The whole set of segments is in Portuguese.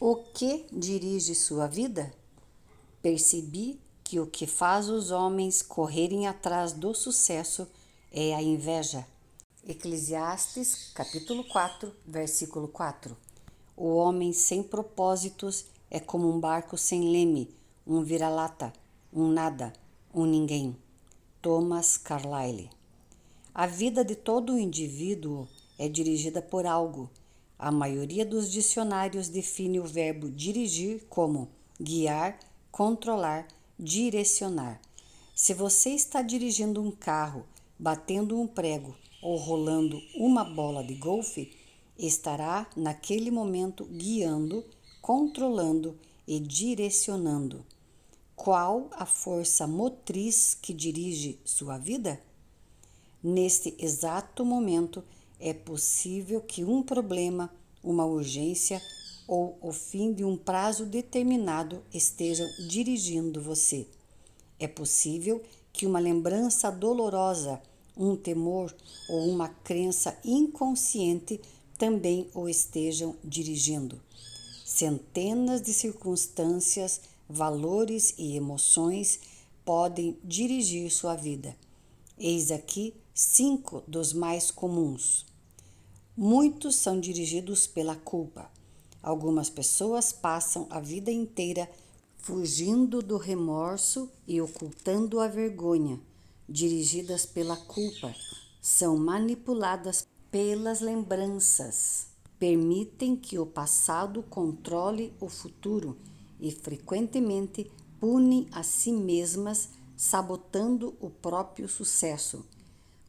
O que dirige sua vida? Percebi que o que faz os homens correrem atrás do sucesso é a inveja. Eclesiastes, capítulo 4, versículo 4. O homem sem propósitos é como um barco sem leme, um vira-lata, um nada, um ninguém. Thomas Carlyle. A vida de todo indivíduo é dirigida por algo. A maioria dos dicionários define o verbo dirigir como guiar, controlar, direcionar. Se você está dirigindo um carro, batendo um prego ou rolando uma bola de golfe, estará naquele momento guiando, controlando e direcionando. Qual a força motriz que dirige sua vida? Neste exato momento, é possível que um problema, uma urgência ou o fim de um prazo determinado estejam dirigindo você. É possível que uma lembrança dolorosa, um temor ou uma crença inconsciente também o estejam dirigindo. Centenas de circunstâncias, valores e emoções podem dirigir sua vida. Eis aqui 5 dos mais comuns. Muitos são dirigidos pela culpa. Algumas pessoas passam a vida inteira fugindo do remorso e ocultando a vergonha. Dirigidas pela culpa, são manipuladas pelas lembranças. Permitem que o passado controle o futuro e frequentemente punem a si mesmas, sabotando o próprio sucesso.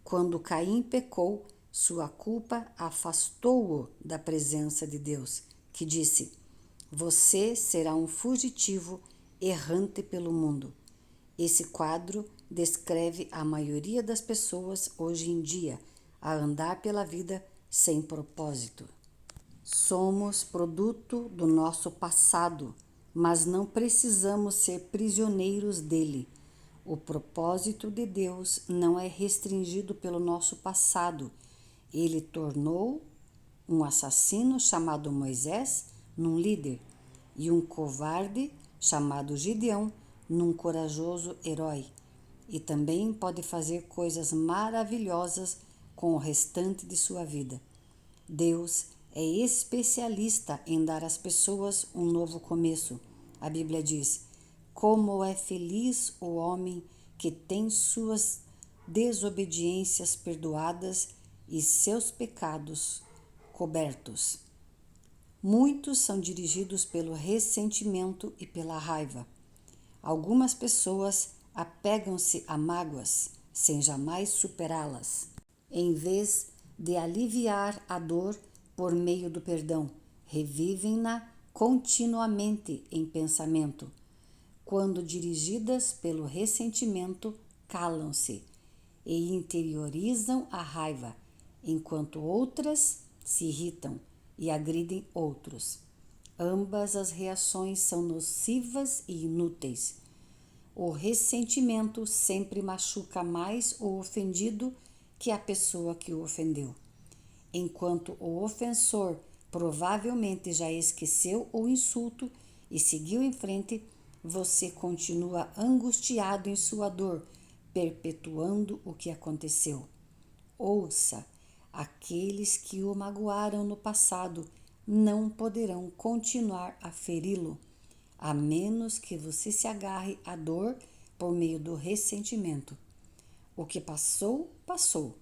Quando Caim pecou, sua culpa afastou-o da presença de Deus, que disse: "Você será um fugitivo errante pelo mundo." Esse quadro descreve a maioria das pessoas hoje em dia, a andar pela vida sem propósito. Somos produto do nosso passado, mas não precisamos ser prisioneiros dele. O propósito de Deus não é restringido pelo nosso passado. Ele tornou um assassino chamado Moisés num líder e um covarde chamado Gideão num corajoso herói. E também pode fazer coisas maravilhosas com o restante de sua vida. Deus é especialista em dar às pessoas um novo começo. A Bíblia diz: "Como é feliz o homem que tem suas desobediências perdoadas e seus pecados cobertos." Muitos são dirigidos pelo ressentimento e pela raiva. Algumas pessoas apegam-se a mágoas sem jamais superá-las. Em vez de aliviar a dor por meio do perdão, revivem-na continuamente em pensamento. Quando dirigidas pelo ressentimento, calam-se e interiorizam a raiva, enquanto outras se irritam e agridem outros. Ambas as reações são nocivas e inúteis. O ressentimento sempre machuca mais o ofendido que a pessoa que o ofendeu. Enquanto o ofensor provavelmente já esqueceu o insulto e seguiu em frente, você continua angustiado em sua dor, perpetuando o que aconteceu. Ouça, aqueles que o magoaram no passado não poderão continuar a feri-lo, a menos que você se agarre à dor por meio do ressentimento. O que passou, passou.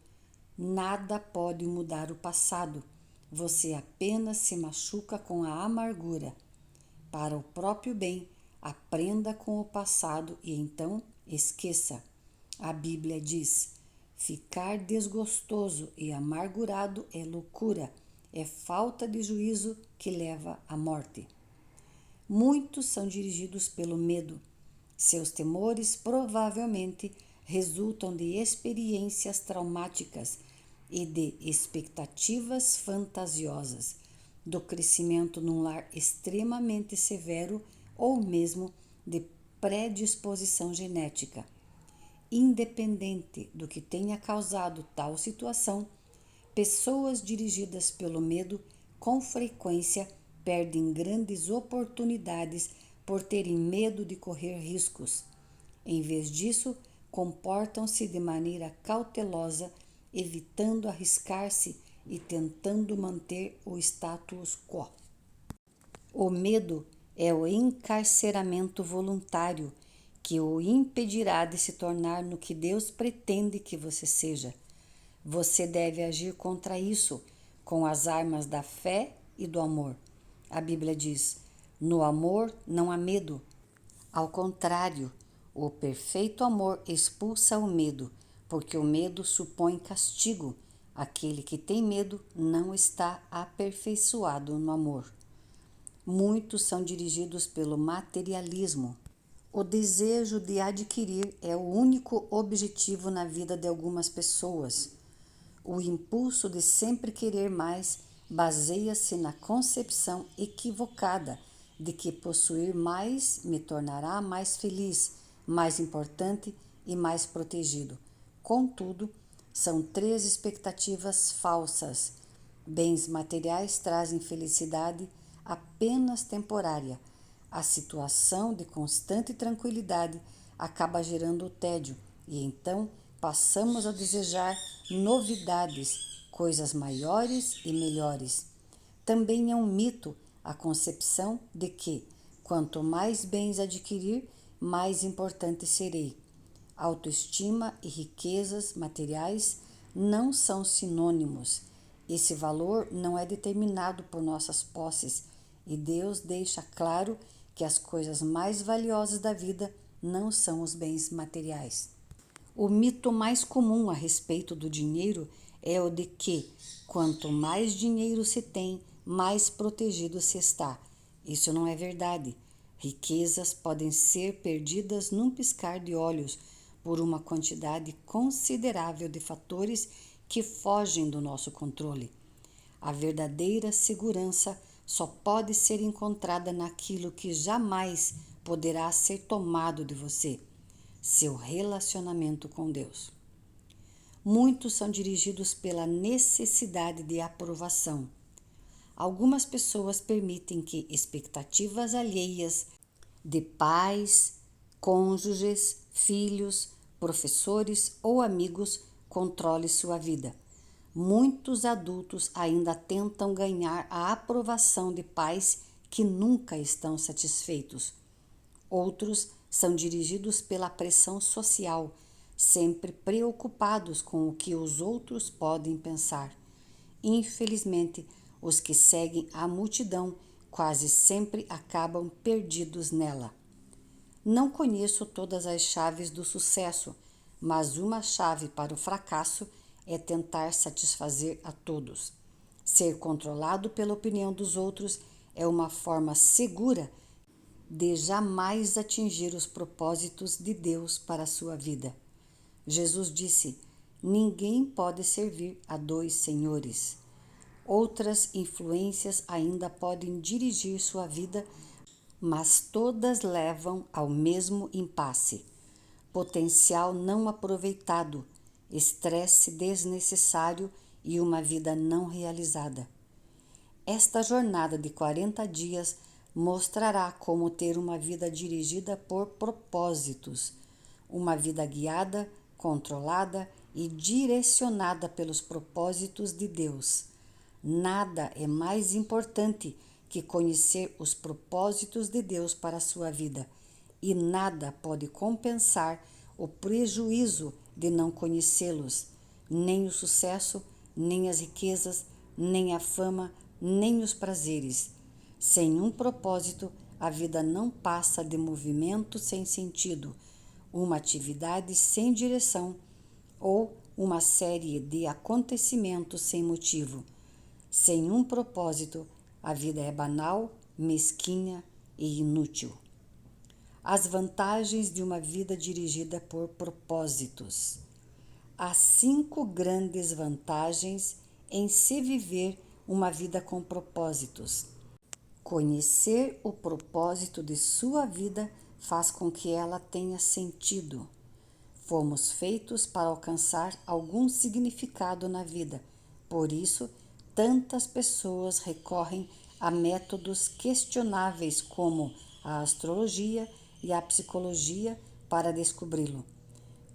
Nada pode mudar o passado. Você apenas se machuca com a amargura. Para o próprio bem, aprenda com o passado e então esqueça. A Bíblia diz: "Ficar desgostoso e amargurado é loucura, é falta de juízo que leva à morte." Muitos são dirigidos pelo medo. Seus temores provavelmente resultam de experiências traumáticas e de expectativas fantasiosas, do crescimento num lar extremamente severo ou mesmo de predisposição genética. Independente do que tenha causado tal situação, pessoas dirigidas pelo medo com frequência perdem grandes oportunidades por terem medo de correr riscos. Em vez disso, comportam-se de maneira cautelosa, evitando arriscar-se e tentando manter o status quo. O medo é o encarceramento voluntário que o impedirá de se tornar no que Deus pretende que você seja. Você deve agir contra isso com as armas da fé e do amor. A Bíblia diz: no amor não há medo. Ao contrário, o perfeito amor expulsa o medo, porque o medo supõe castigo. Aquele que tem medo não está aperfeiçoado no amor. Muitos são dirigidos pelo materialismo. O desejo de adquirir é o único objetivo na vida de algumas pessoas. O impulso de sempre querer mais baseia-se na concepção equivocada de que possuir mais me tornará mais feliz, mais importante e mais protegido. Contudo, são três expectativas falsas. Bens materiais trazem felicidade apenas temporária. A situação de constante tranquilidade acaba gerando o tédio e então passamos a desejar novidades, coisas maiores e melhores. Também é um mito a concepção de que, quanto mais bens adquirir, mais importante serei. Autoestima e riquezas materiais não são sinônimos. Esse valor não é determinado por nossas posses, e Deus deixa claro que as coisas mais valiosas da vida não são os bens materiais. O mito mais comum a respeito do dinheiro é o de que, quanto mais dinheiro se tem, mais protegido se está. Isso não é verdade. Riquezas podem ser perdidas num piscar de olhos por uma quantidade considerável de fatores que fogem do nosso controle. A verdadeira segurança só pode ser encontrada naquilo que jamais poderá ser tomado de você: seu relacionamento com Deus. Muitos são dirigidos pela necessidade de aprovação. Algumas pessoas permitem que expectativas alheias de pais, cônjuges, filhos, professores ou amigos controle sua vida. Muitos adultos ainda tentam ganhar a aprovação de pais que nunca estão satisfeitos. Outros são dirigidos pela pressão social, sempre preocupados com o que os outros podem pensar. Infelizmente, os que seguem a multidão quase sempre acabam perdidos nela. Não conheço todas as chaves do sucesso, mas uma chave para o fracasso é tentar satisfazer a todos. Ser controlado pela opinião dos outros é uma forma segura de jamais atingir os propósitos de Deus para a sua vida. Jesus disse: ninguém pode servir a dois senhores. Outras influências ainda podem dirigir sua vida, mas todas levam ao mesmo impasse: potencial não aproveitado, estresse desnecessário e uma vida não realizada. Esta jornada de 40 dias mostrará como ter uma vida dirigida por propósitos, uma vida guiada, controlada e direcionada pelos propósitos de Deus. Nada é mais importante que conhecer os propósitos de Deus para a sua vida, e nada pode compensar o prejuízo de não conhecê-los, nem o sucesso, nem as riquezas, nem a fama, nem os prazeres. Sem um propósito, a vida não passa de movimento sem sentido, uma atividade sem direção ou uma série de acontecimentos sem motivo. Sem um propósito, a vida é banal, mesquinha e inútil. As vantagens de uma vida dirigida por propósitos. Há 5 grandes vantagens em se viver uma vida com propósitos. Conhecer o propósito de sua vida faz com que ela tenha sentido. Fomos feitos para alcançar algum significado na vida. Por isso, tantas pessoas recorrem a métodos questionáveis como a astrologia e a psicologia para descobri-lo.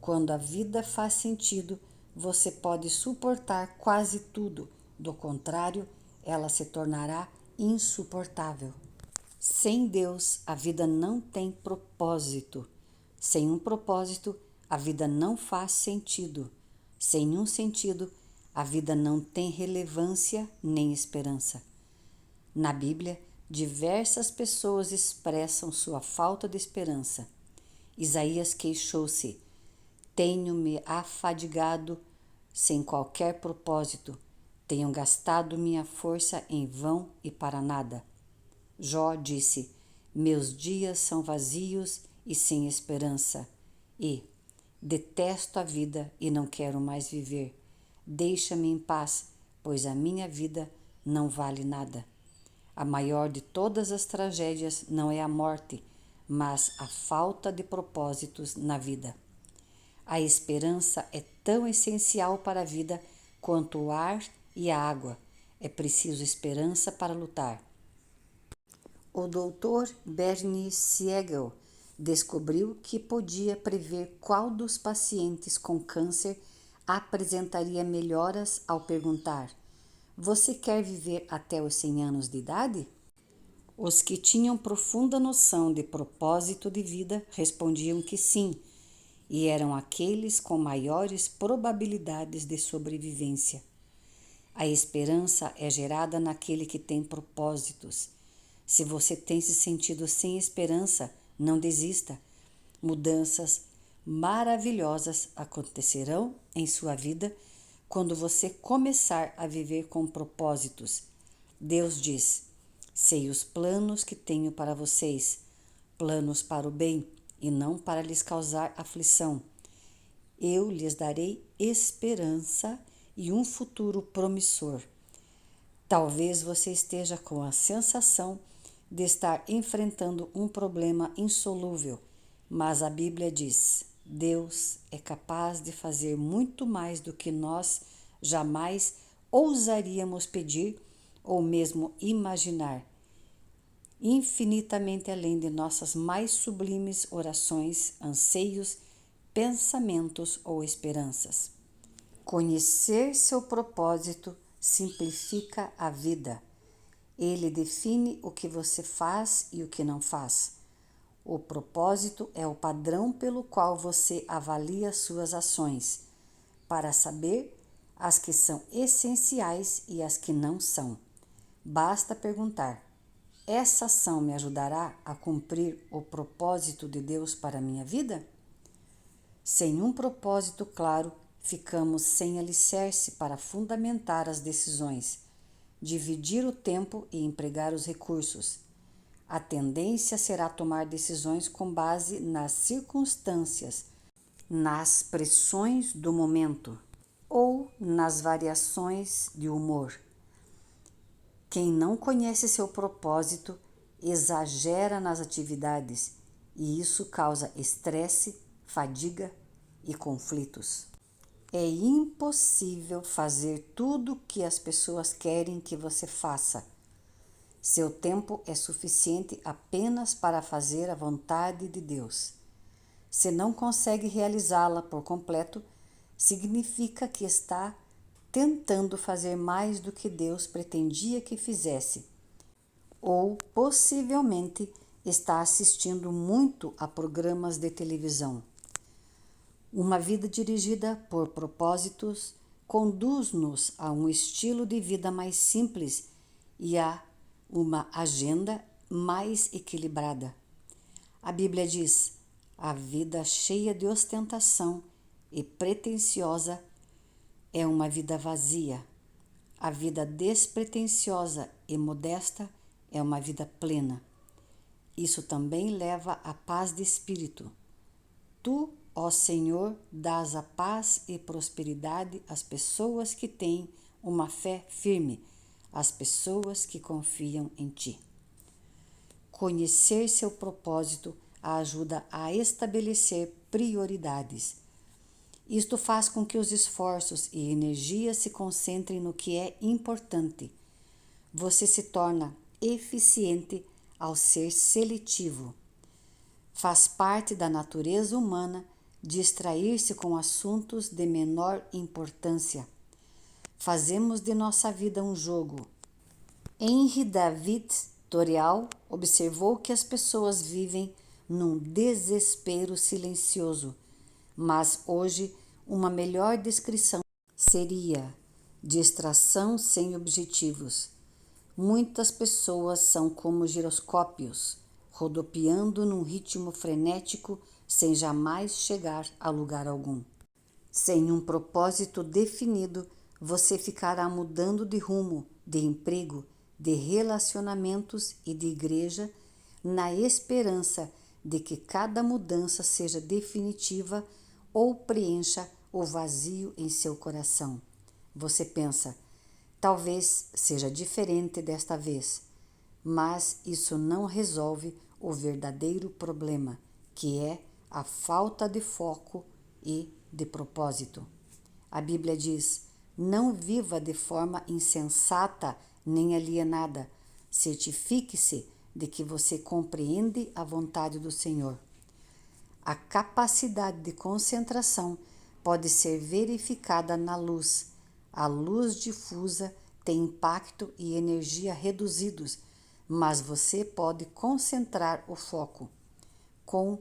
Quando a vida faz sentido, você pode suportar quase tudo. Do contrário, ela se tornará insuportável. Sem Deus, a vida não tem propósito. Sem um propósito, a vida não faz sentido. Sem um sentido, a vida não tem relevância nem esperança. Na Bíblia, diversas pessoas expressam sua falta de esperança. Isaías queixou-se: tenho-me afadigado sem qualquer propósito, tenho gastado minha força em vão e para nada. Jó disse: meus dias são vazios e sem esperança, e detesto a vida e não quero mais viver. Deixa-me em paz, pois a minha vida não vale nada. A maior de todas as tragédias não é a morte, mas a falta de propósitos na vida. A esperança é tão essencial para a vida quanto o ar e a água. É preciso esperança para lutar. O Dr. Bernie Siegel descobriu que podia prever qual dos pacientes com câncer apresentaria melhoras ao perguntar: você quer viver até os 100 anos de idade? Os que tinham profunda noção de propósito de vida respondiam que sim, e eram aqueles com maiores probabilidades de sobrevivência. A esperança é gerada naquele que tem propósitos. Se você tem se sentido sem esperança, não desista. Mudanças maravilhosas acontecerão em sua vida quando você começar a viver com propósitos. Deus diz: sei os planos que tenho para vocês, planos para o bem e não para lhes causar aflição. Eu lhes darei esperança e um futuro promissor. Talvez você esteja com a sensação de estar enfrentando um problema insolúvel, mas a Bíblia diz: Deus é capaz de fazer muito mais do que nós jamais ousaríamos pedir ou mesmo imaginar, infinitamente além de nossas mais sublimes orações, anseios, pensamentos ou esperanças. Conhecer seu propósito simplifica a vida. Ele define o que você faz e o que não faz. O propósito é o padrão pelo qual você avalia suas ações, para saber as que são essenciais e as que não são. Basta perguntar: essa ação me ajudará a cumprir o propósito de Deus para a minha vida? Sem um propósito claro, ficamos sem alicerce para fundamentar as decisões, dividir o tempo e empregar os recursos. A tendência será tomar decisões com base nas circunstâncias, nas pressões do momento ou nas variações de humor. Quem não conhece seu propósito exagera nas atividades e isso causa estresse, fadiga e conflitos. É impossível fazer tudo o que as pessoas querem que você faça. Seu tempo é suficiente apenas para fazer a vontade de Deus. Se não consegue realizá-la por completo, significa que está tentando fazer mais do que Deus pretendia que fizesse, ou possivelmente está assistindo muito a programas de televisão. Uma vida dirigida por propósitos conduz-nos a um estilo de vida mais simples e a uma agenda mais equilibrada. A Bíblia diz: a vida cheia de ostentação e pretensiosa é uma vida vazia. A vida despretensiosa e modesta é uma vida plena. Isso também leva à paz de espírito. Tu, ó Senhor, dás a paz e prosperidade às pessoas que têm uma fé firme, às pessoas que confiam em Ti. Conhecer seu propósito ajuda a estabelecer prioridades. Isto faz com que os esforços e energias se concentrem no que é importante. Você se torna eficiente ao ser seletivo. Faz parte da natureza humana distrair-se com assuntos de menor importância. Fazemos de nossa vida um jogo. Henri David Thoreau observou que as pessoas vivem num desespero silencioso, mas hoje uma melhor descrição seria distração sem objetivos. Muitas pessoas são como giroscópios, rodopiando num ritmo frenético sem jamais chegar a lugar algum. Sem um propósito definido, você ficará mudando de rumo, de emprego, de relacionamentos e de igreja, na esperança de que cada mudança seja definitiva ou preencha o vazio em seu coração. Você pensa, talvez seja diferente desta vez, mas isso não resolve o verdadeiro problema, que é a falta de foco e de propósito. A Bíblia diz: não viva de forma insensata nem alienada. Certifique-se de que você compreende a vontade do Senhor. A capacidade de concentração pode ser verificada na luz. A luz difusa tem impacto e energia reduzidos, mas você pode concentrar o foco. Com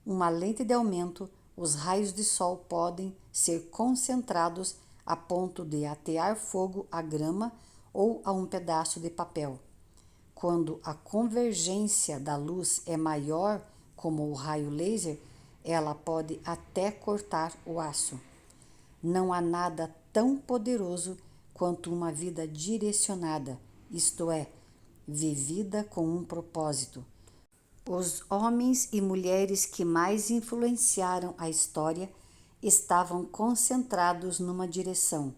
uma lente de aumento, os raios de sol podem ser concentrados a ponto de atear fogo à grama ou a um pedaço de papel. Quando a convergência da luz é maior, como o raio laser, ela pode até cortar o aço. Não há nada tão poderoso quanto uma vida direcionada, isto é, vivida com um propósito. Os homens e mulheres que mais influenciaram a história estavam concentrados numa direção.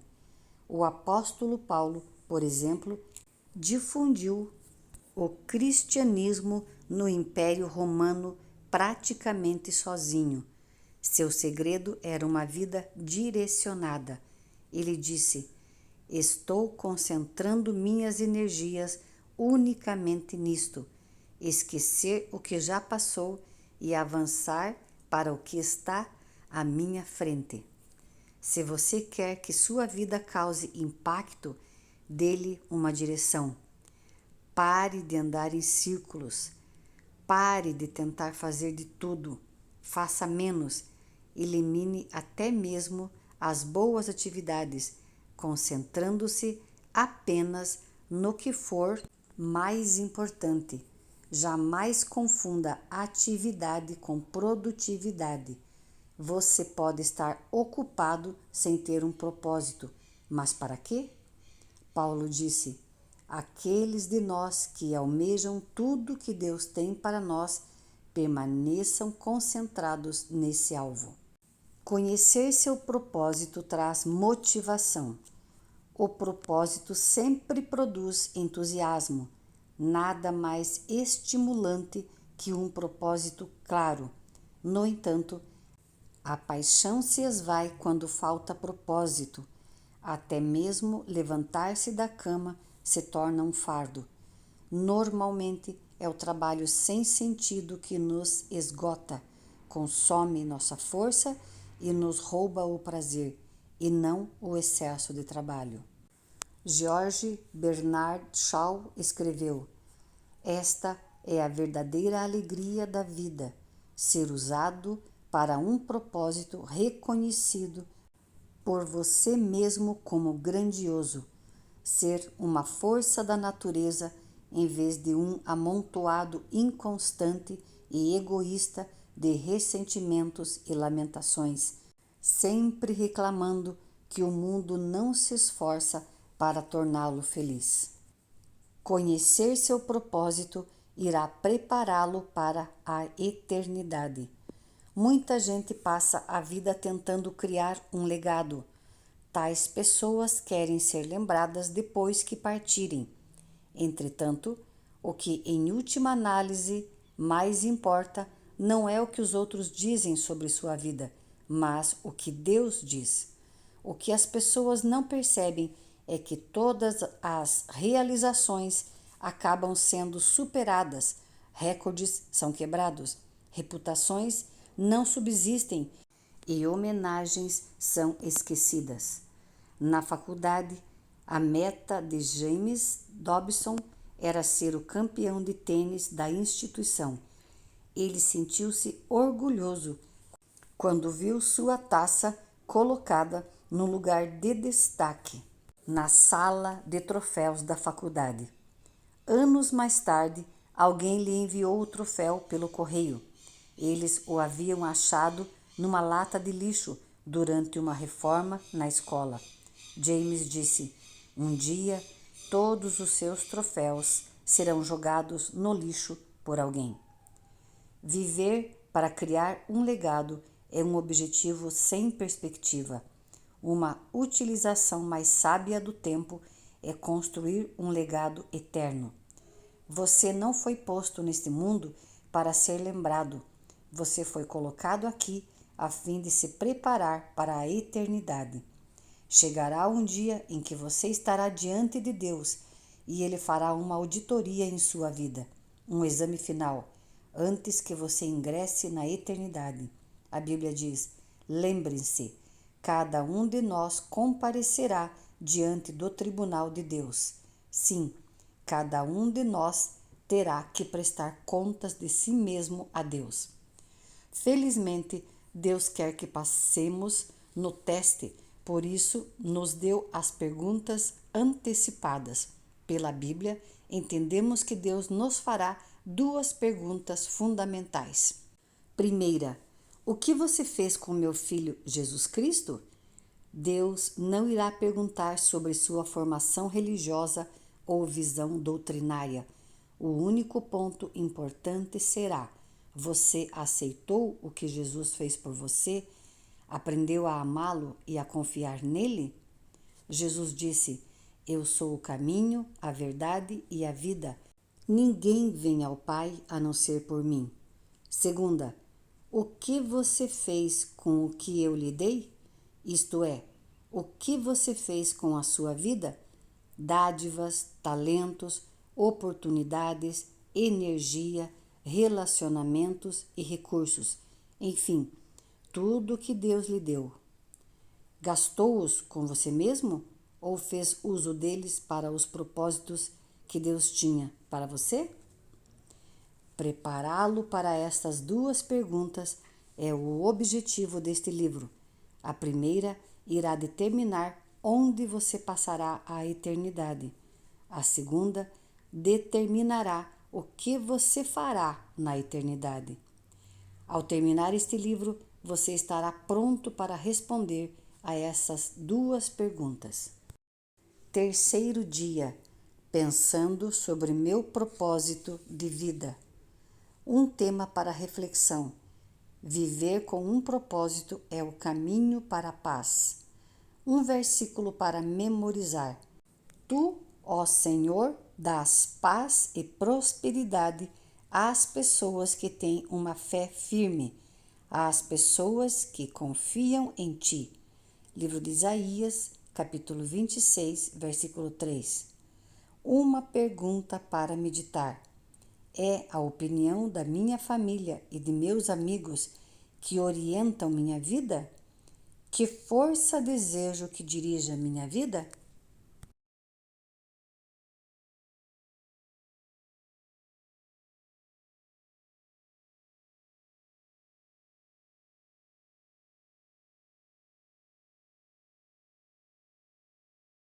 O apóstolo Paulo, por exemplo, difundiu o cristianismo no Império Romano praticamente sozinho. Seu segredo era uma vida direcionada. Ele disse: estou concentrando minhas energias unicamente nisto. Esquecer o que já passou e avançar para o que está à minha frente. Se você quer que sua vida cause impacto, dê-lhe uma direção. Pare de andar em círculos. Pare de tentar fazer de tudo. Faça menos. Elimine até mesmo as boas atividades, concentrando-se apenas no que for mais importante. Jamais confunda atividade com produtividade. Você pode estar ocupado sem ter um propósito, mas para quê? Paulo disse: aqueles de nós que almejam tudo que Deus tem para nós, permaneçam concentrados nesse alvo. Conhecer seu propósito traz motivação. O propósito sempre produz entusiasmo. Nada mais estimulante que um propósito claro. No entanto, a paixão se esvai quando falta propósito. Até mesmo levantar-se da cama se torna um fardo. Normalmente é o trabalho sem sentido que nos esgota, consome nossa força e nos rouba o prazer, e não o excesso de trabalho. George Bernard Shaw escreveu: esta é a verdadeira alegria da vida, ser usado para um propósito reconhecido por você mesmo como grandioso, ser uma força da natureza em vez de um amontoado inconstante e egoísta de ressentimentos e lamentações, sempre reclamando que o mundo não se esforça para torná-lo feliz. Conhecer seu propósito irá prepará-lo para a eternidade. Muita gente passa a vida tentando criar um legado. Tais pessoas querem ser lembradas depois que partirem. Entretanto, o que em última análise mais importa não é o que os outros dizem sobre sua vida, mas o que Deus diz. O que as pessoas não percebem é que todas as realizações, acabam sendo superadas, recordes são quebrados, reputações não subsistem e homenagens são esquecidas. Na faculdade, a meta de James Dobson era ser o campeão de tênis da instituição. Ele sentiu-se orgulhoso quando viu sua taça colocada no lugar de destaque na sala de troféus da faculdade. Anos mais tarde, alguém lhe enviou o troféu pelo correio. Eles o haviam achado numa lata de lixo durante uma reforma na escola. James disse: "Um dia, todos os seus troféus serão jogados no lixo por alguém." Viver para criar um legado é um objetivo sem perspectiva. Uma utilização mais sábia do tempo é construir um legado eterno. Você não foi posto neste mundo para ser lembrado. Você foi colocado aqui a fim de se preparar para a eternidade. Chegará um dia em que você estará diante de Deus e Ele fará uma auditoria em sua vida, um exame final, antes que você ingresse na eternidade. A Bíblia diz: lembrem-se, cada um de nós comparecerá diante do tribunal de Deus. Sim, cada um de nós terá que prestar contas de si mesmo a Deus. Felizmente, Deus quer que passemos no teste, por isso nos deu as perguntas antecipadas. Pela Bíblia, entendemos que Deus nos fará duas perguntas fundamentais. Primeira: o que você fez com meu filho Jesus Cristo? Deus não irá perguntar sobre sua formação religiosa ou visão doutrinária. O único ponto importante será: você aceitou o que Jesus fez por você? Aprendeu a amá-lo e a confiar nele? Jesus disse: "Eu sou o caminho, a verdade e a vida. Ninguém vem ao Pai a não ser por mim." Segunda: o que você fez com o que eu lhe dei? Isto é, o que você fez com a sua vida? Dádivas, talentos, oportunidades, energia, relacionamentos e recursos. Enfim, tudo que Deus lhe deu. Gastou-os com você mesmo ou fez uso deles para os propósitos que Deus tinha para você? Prepará-lo para estas duas perguntas é o objetivo deste livro. A primeira irá determinar onde você passará a eternidade. A segunda determinará o que você fará na eternidade. Ao terminar este livro, você estará pronto para responder a essas duas perguntas. Terceiro dia, pensando sobre meu propósito de vida. Um tema para reflexão. Viver com um propósito é o caminho para a paz. Um versículo para memorizar. Tu, ó Senhor, dás paz e prosperidade às pessoas que têm uma fé firme, às pessoas que confiam em ti. Livro de Isaías, capítulo 26, versículo 3. Uma pergunta para meditar. É a opinião da minha família e de meus amigos que orientam minha vida? Que força desejo que dirija minha vida?